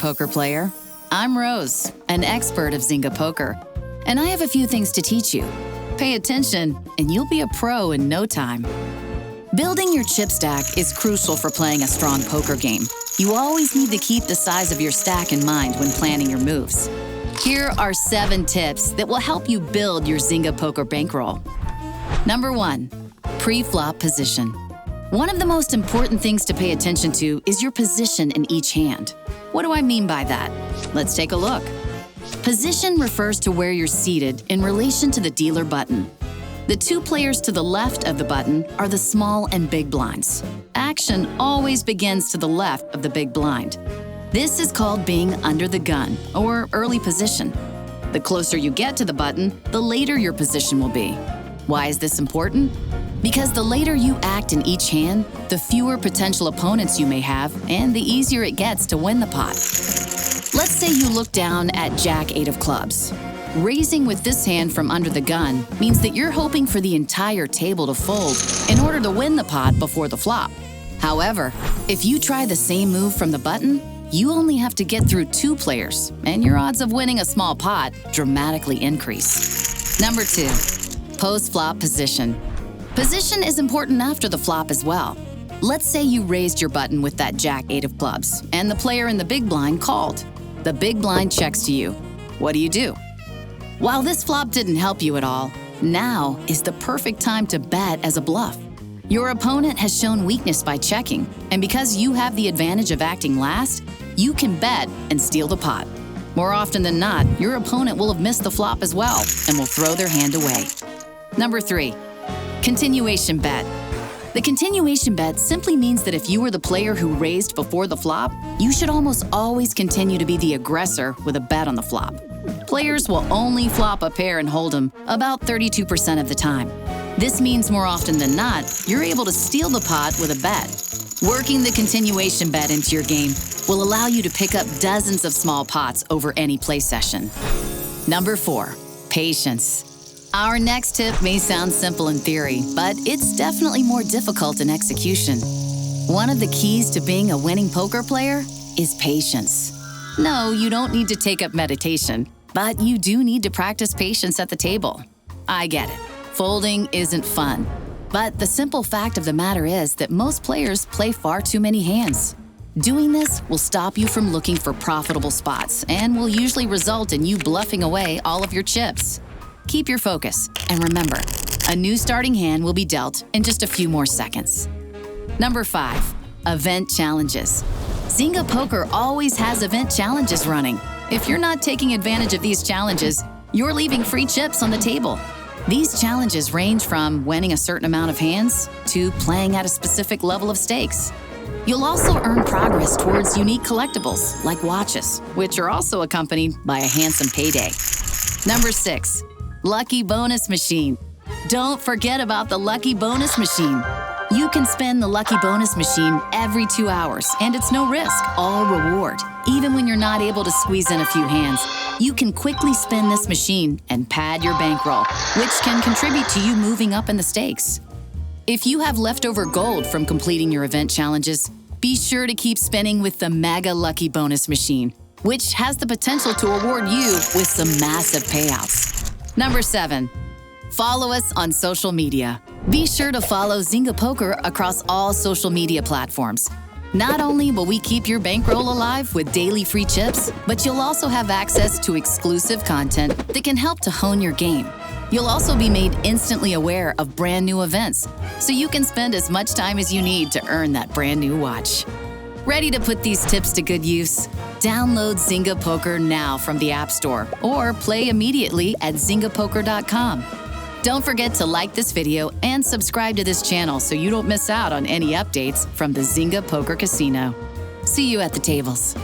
poker player. I'm Rose, an expert of Zynga Poker, and I have a few things to teach you. Pay attention, and you'll be a pro in no time. Building your chip stack is crucial for playing a strong poker game. You always need to keep the size of your stack in mind when planning your moves. Here are 7 tips that will help you build your Zynga Poker bankroll. Number 1, pre-flop position. One of the most important things to pay attention to is your position in each hand. What do I mean by that? Let's take a look. Position refers to where you're seated in relation to the dealer button. The 2 players to the left of the button are the small and big blinds. Action always begins to the left of the big blind. This is called being under the gun, or early position. The closer you get to the button, the later your position will be. Why is this important? Because the later you act in each hand, the fewer potential opponents you may have, and the easier it gets to win the pot. Let's say you look down at Jack-8 of clubs. Raising with this hand from under the gun means that you're hoping for the entire table to fold in order to win the pot before the flop. However, if you try the same move from the button, you only have to get through 2 players, and your odds of winning a small pot dramatically increase. Number 2, post-flop position. Position is important after the flop as well. Let's say you raised your button with that Jack-8 of clubs, and the player in the big blind called. The big blind checks to you. What do? While this flop didn't help you at all, now is the perfect time to bet as a bluff. Your opponent has shown weakness by checking, and because you have the advantage of acting last, you can bet and steal the pot. More often than not, your opponent will have missed the flop as well and will throw their hand away. Number 3, continuation bet. The continuation bet simply means that if you were the player who raised before the flop, you should almost always continue to be the aggressor with a bet on the flop. Players will only flop a pair and hold 'em about 32% of the time. This means more often than not, you're able to steal the pot with a bet. Working the continuation bet into your game will allow you to pick up dozens of small pots over any play session. Number 4, patience. Our next tip may sound simple in theory, but it's definitely more difficult in execution. One of the keys to being a winning poker player is patience. No, you don't need to take up meditation, but you do need to practice patience at the table. I get it. Folding isn't fun. But the simple fact of the matter is that most players play far too many hands. Doing this will stop you from looking for profitable spots and will usually result in you bluffing away all of your chips. Keep your focus, and remember, a new starting hand will be dealt in just a few more seconds. Number 5, event challenges. Zynga Poker always has event challenges running. If you're not taking advantage of these challenges, you're leaving free chips on the table. These challenges range from winning a certain amount of hands to playing at a specific level of stakes. You'll also earn progress towards unique collectibles, like watches, which are also accompanied by a handsome payday. Number 6, Lucky Bonus Machine. Don't forget about the Lucky Bonus Machine. You can spin the Lucky Bonus Machine every 2 hours, and it's no risk, all reward. Even when you're not able to squeeze in a few hands, you can quickly spin this machine and pad your bankroll, which can contribute to you moving up in the stakes. If you have leftover gold from completing your event challenges, be sure to keep spinning with the Mega Lucky Bonus Machine, which has the potential to reward you with some massive payouts. Number 7, follow us on social media. Be sure to follow Zynga Poker across all social media platforms. Not only will we keep your bankroll alive with daily free chips, but you'll also have access to exclusive content that can help to hone your game. You'll also be made instantly aware of brand new events, so you can spend as much time as you need to earn that brand new watch. Ready to put these tips to good use? Download Zynga Poker now from the App Store or play immediately at zyngapoker.com. Don't forget to like this video and subscribe to this channel so you don't miss out on any updates from the Zynga Poker Casino. See you at the tables.